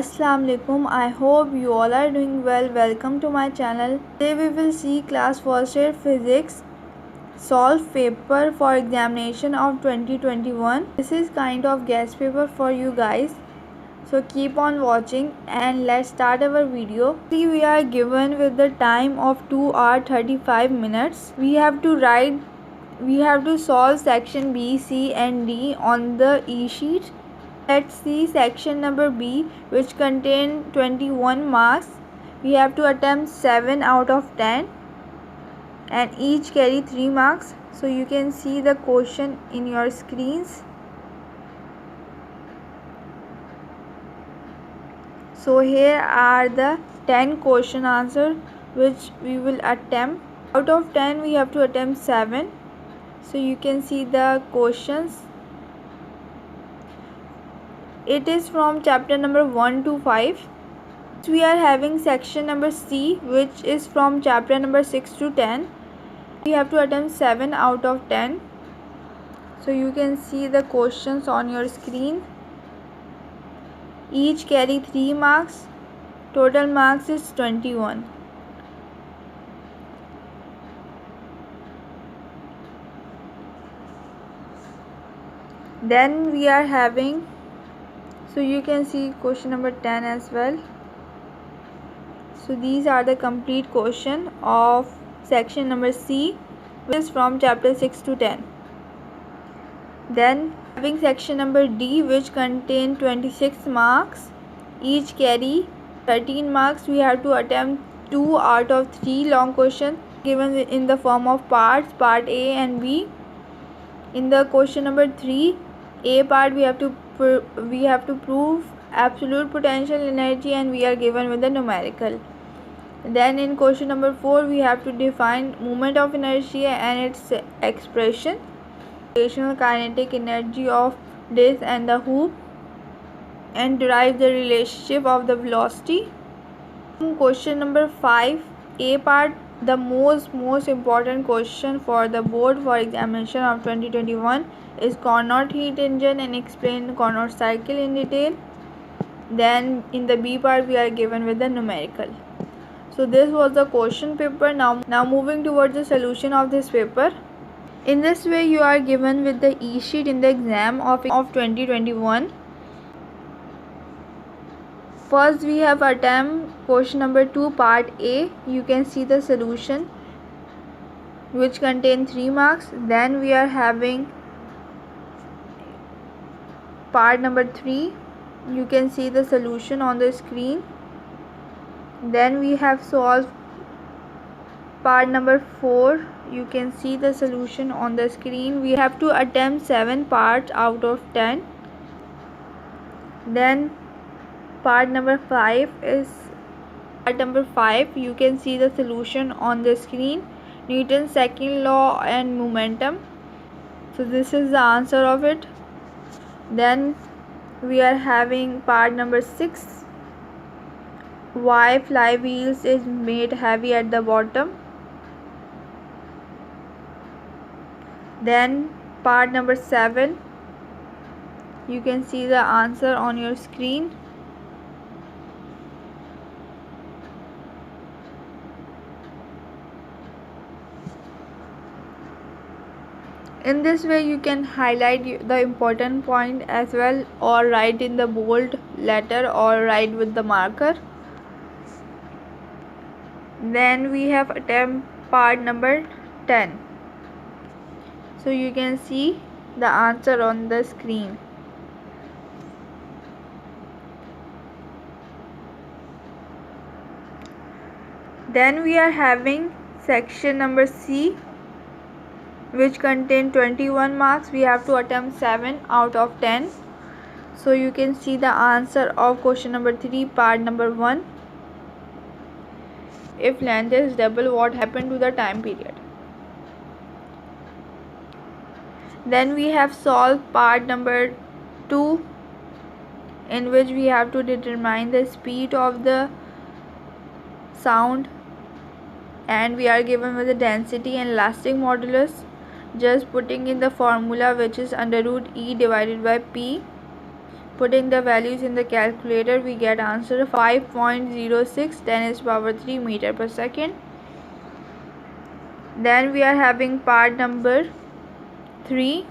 Assalamu alaikum. I hope you all are doing well. Welcome to my channel. Today we will see class first year physics solve paper for examination of 2021. This is kind of guest paper for you guys. So keep on watching and let's start our video. We are given with the time of 2 hours 35 minutes. We have to solve section B, C and D on the e-sheet. Let's see section number B, which contain 21 marks. We have to attempt 7 out of 10 and each carry 3 marks. So you can see the question in your screens. So here are the 10 question answer which we will attempt. Out of 10 we have to attempt 7. So you can see the questions. It is from chapter number 1 to 5. We are having section number C, which is from chapter number 6 to 10. We have to attempt 7 out of 10. So you can see the questions on your screen. Each carry 3 marks. Total marks is 21. Then we are having, so you can see question number 10 as well. So these are the complete question of section number C, which is from chapter 6 to 10. Then having section number D, which contain 26 marks. Each carry 13 marks. We have to attempt 2 out of 3 long questions given in the form of parts, part A and B. In the question number 3, A part, we have to prove absolute potential energy and we are given with the numerical. Then in question number 4, we have to define moment of inertia and its expression, rotational kinetic energy of disc and the hoop, and derive the relationship of the velocity. Question number 5, A part, the most important question for the board for examination of 2021 is Carnot heat engine and explain Carnot cycle in detail. Then in the B part we are given with the numerical. So this was the question paper. Now moving towards the solution of this paper. In this way you are given with the e-sheet in the exam of 2021. First we have attempt question number 2 part A. You can see the solution which contain 3 marks. Then we are having part number 3. You can see the solution on the screen. Then we have solved part number 4. You can see the solution on the screen. We have to attempt 7 parts out of 10. Then part number 5 is you can see the solution on the screen. Newton's second law and momentum. So this is the answer of it. Then we are having part number 6. Why flywheels is made heavy at the bottom. Then part number 7. You can see the answer on your screen. In this way you can highlight the important point as well, or write in the bold letter or write with the marker. Then we have attempt part number 10. So you can see the answer on the screen. Then we are having section number C, which contain 21 marks. We have to attempt 7 out of 10. So you can see the answer of question number 3 part number 1. If length is double, what happened to the time period? Then we have solved part number 2, in which we have to determine the speed of the sound and we are given with the density and elastic modulus. Just putting in the formula, which is under root E divided by P. Putting the values in the calculator, we get answer 5.06 10 is power 3 meter per second. Then we are having part number 3,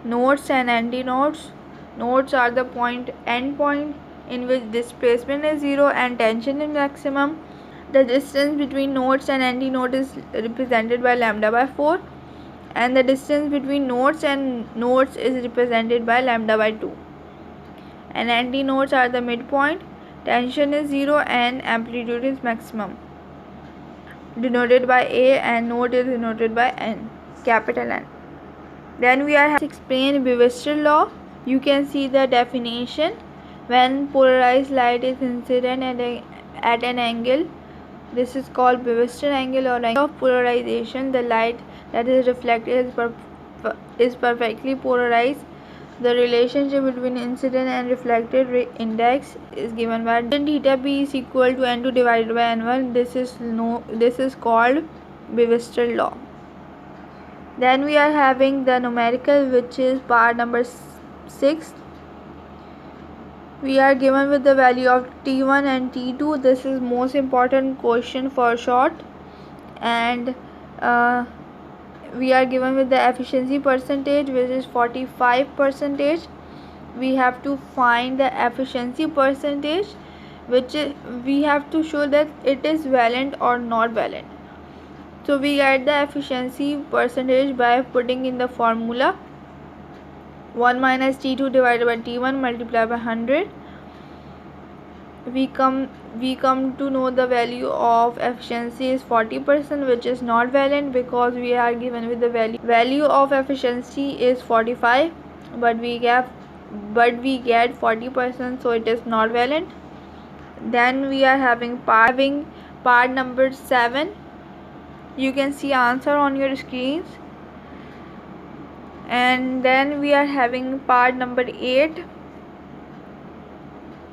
nodes and antinodes. Nodes are the end point in which displacement is 0 and tension is maximum. The distance between nodes and antinode is represented by lambda by 4, and the distance between nodes and nodes is represented by lambda by 2. And antinodes are the midpoint, tension is 0 and amplitude is maximum, denoted by A, and node is denoted by N, capital N. Then we are explain Brewster law. You can see the definition. When polarized light is incident at an angle, this is called Brewster angle or angle of polarization. The light that is reflected is perfectly polarized. The relationship between incident and reflected index is given by theta b is equal to n2 divided by n1. This is called Brewster law. Then we are having the numerical, which is part number 6. We are given with the value of T1 and T2. This is most important question for short. And we are given with the efficiency percentage, which is 45%. We have to find the efficiency percentage, which we have to show that it is valent or not valent. So we get the efficiency percentage by putting in the formula 1 minus T2 divided by T1 multiplied by 100. We come to know the value of efficiency is 40%, which is not valent because we are given with the value of efficiency is 45, but we get 40%, so it is not valent. Then we are having part number 7. You can see answer on your screens. And then we are having part number 8.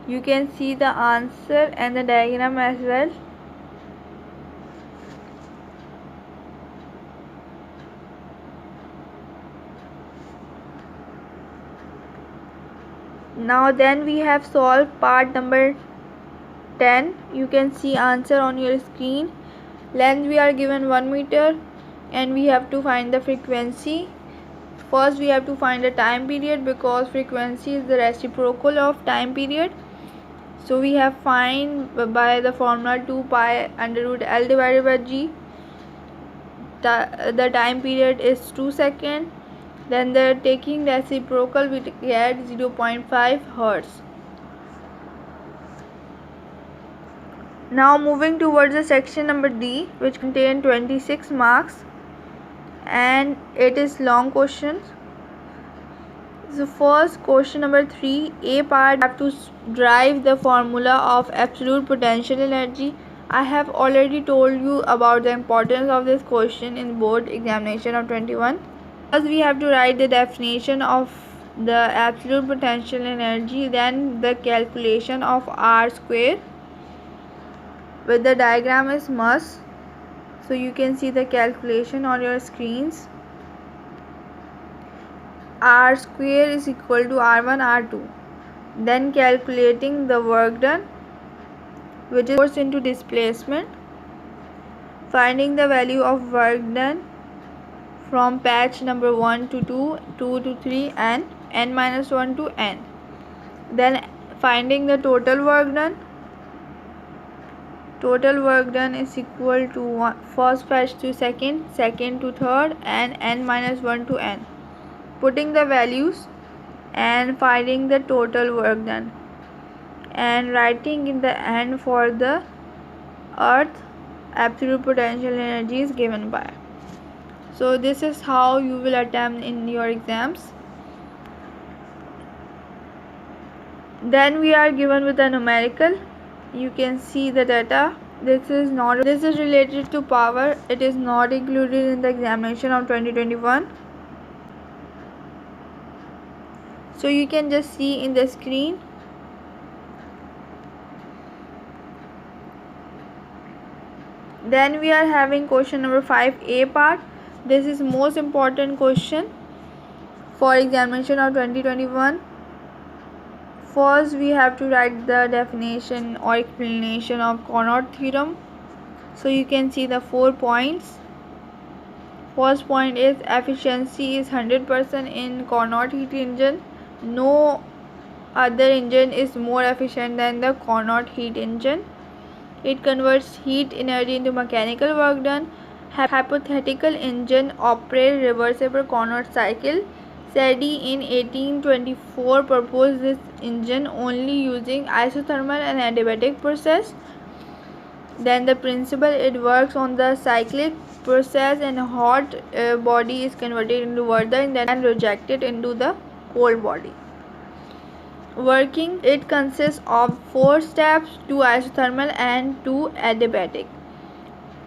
You can see the answer and the diagram as well. Now then we have solved part number 10. You can see answer on your screen. Length we are given 1 meter and we have to find the frequency. First we have to find the time period because frequency is the reciprocal of time period. So we have find by the formula 2 pi under root L divided by G. The time period is 2 seconds. Then the taking reciprocal we get 0.5 Hertz. Now moving towards the section number D, which contain 26 marks and it is long questions. So first question number 3, A part, have to derive the formula of absolute potential energy. I have already told you about the importance of this question in board examination of 21. First we have to write the definition of the absolute potential energy, then the calculation of R square with the diagram is must. So you can see the calculation on your screens. R square is equal to R1 R2. Then calculating the work done, which is force into displacement. Finding the value of work done from patch number 1 to 2, 2 to 3 and n minus 1 to n. Then finding the total work done. Total work done is equal to first patch to second, second to third and n minus 1 to n. Putting the values and finding the total work done and writing in the end for the earth absolute potential energy is given by. So this is how you will attempt in your exams. Then we are given with a numerical. You can see the data. This is related to power. It is not included in the examination of 2021. So you can just see in the screen. Then we are having question number 5, A part. This is most important question for examination of 2021. First, we have to write the definition or explanation of Carnot theorem. So you can see the 4 points. First point is efficiency is 100% in Carnot heat engine. No other engine is more efficient than the Carnot heat engine. It converts heat energy into mechanical work done. Hypothetical engine operate reversible Carnot cycle. Sadi in 1824 proposed this engine only using isothermal and adiabatic process. Then the principle, it works on the cyclic process, and hot body is converted into water and then rejected into the cold body. Working, it consists of 4 steps, 2 isothermal and 2 adiabatic.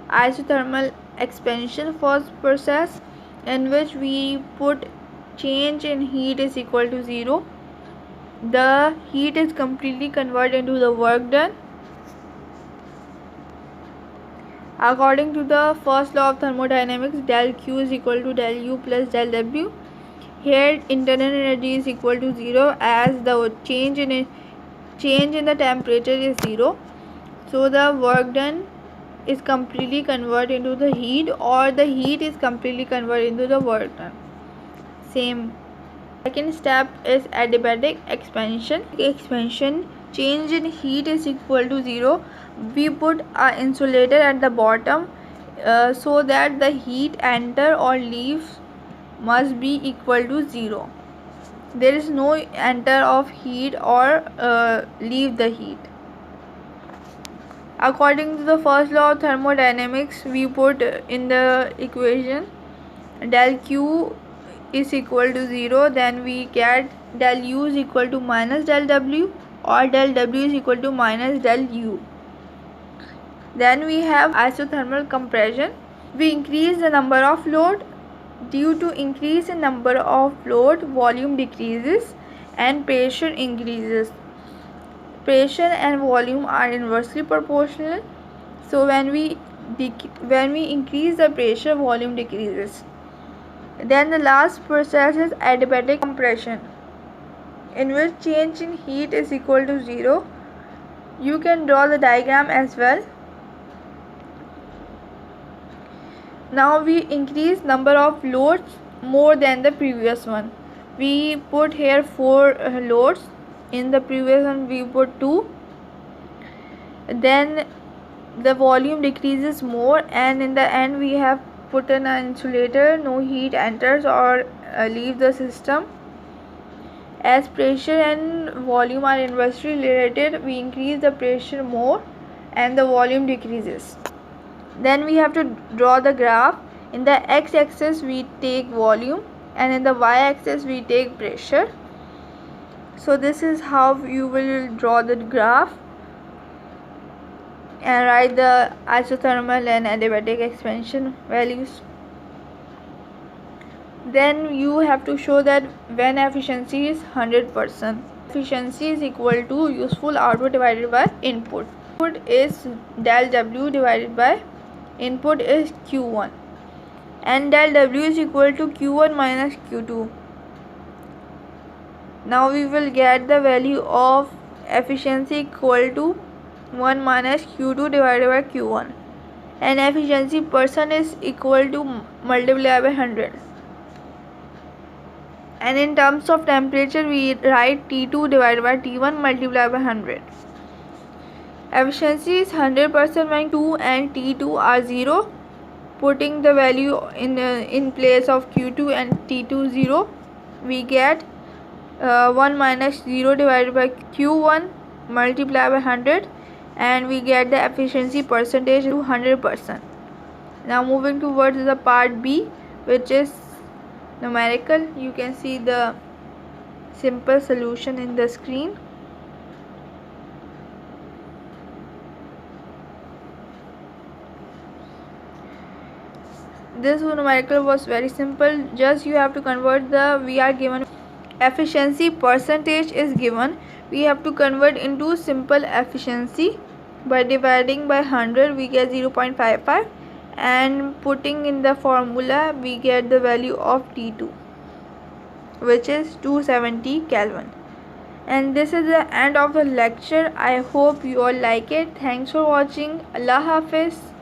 Isothermal expansion first process, in which we put change in heat is equal to 0. The heat is completely converted into the work done. According to the first law of thermodynamics, del Q is equal to del U plus del W. Here internal energy is equal to 0 as the change in the temperature is 0. So the work done is completely converted into the heat, or the heat is completely converted into the work done. Same. Second step is adiabatic expansion. Change in heat is equal to 0. We put an insulator at the bottom so that the heat enter or leave must be equal to 0. There is no enter of heat or leave the heat. According to the first law of thermodynamics, we put in the equation del Q is equal to 0, then we get del U is equal to minus del W, or del W is equal to minus del U. Then we have isothermal compression. We increase the number of load. Due to increase in number of load, volume decreases and pressure increases. Pressure and volume are inversely proportional. So when we increase the pressure, volume decreases. Then the last process is adiabatic compression, in which change in heat is equal to 0. You can draw the diagram as well. Now we increase number of loads more than the previous one. We put here 4 loads. In the previous one we put 2. Then the volume decreases more, and in the end we have put in an insulator. No heat enters or leaves the system. As pressure and volume are inversely related, we increase the pressure more and the volume decreases. Then we have to draw the graph. In the x-axis we take volume, and in the y-axis we take pressure. So this is how you will draw the graph and write the isothermal and adiabatic expansion values. Then you have to show that when efficiency is 100%. Efficiency is equal to useful output divided by input. Output is del W divided by input is Q1, and del W is equal to Q1 minus Q2. Now we will get the value of efficiency equal to 1 minus Q2 divided by Q1, and efficiency percent is equal to multiply by 100. And in terms of temperature we write T2 divided by T1 multiplied by 100. Efficiency is 100% when Q2 and T2 are 0. Putting the value in place of Q2 and T2 0, we get 1 minus 0 divided by Q1 multiplied by 100, and we get the efficiency percentage to 100%. Now moving towards the part B, which is numerical. You can see the simple solution in the screen. This numerical was very simple. Just you have to convert we are given efficiency percentage is given. We have to convert into simple efficiency by dividing by 100. We get 0.55, and putting in the formula we get the value of T2, which is 270 Kelvin. And this is the end of the lecture. I hope you all like it. Thanks for watching. Allah Hafiz.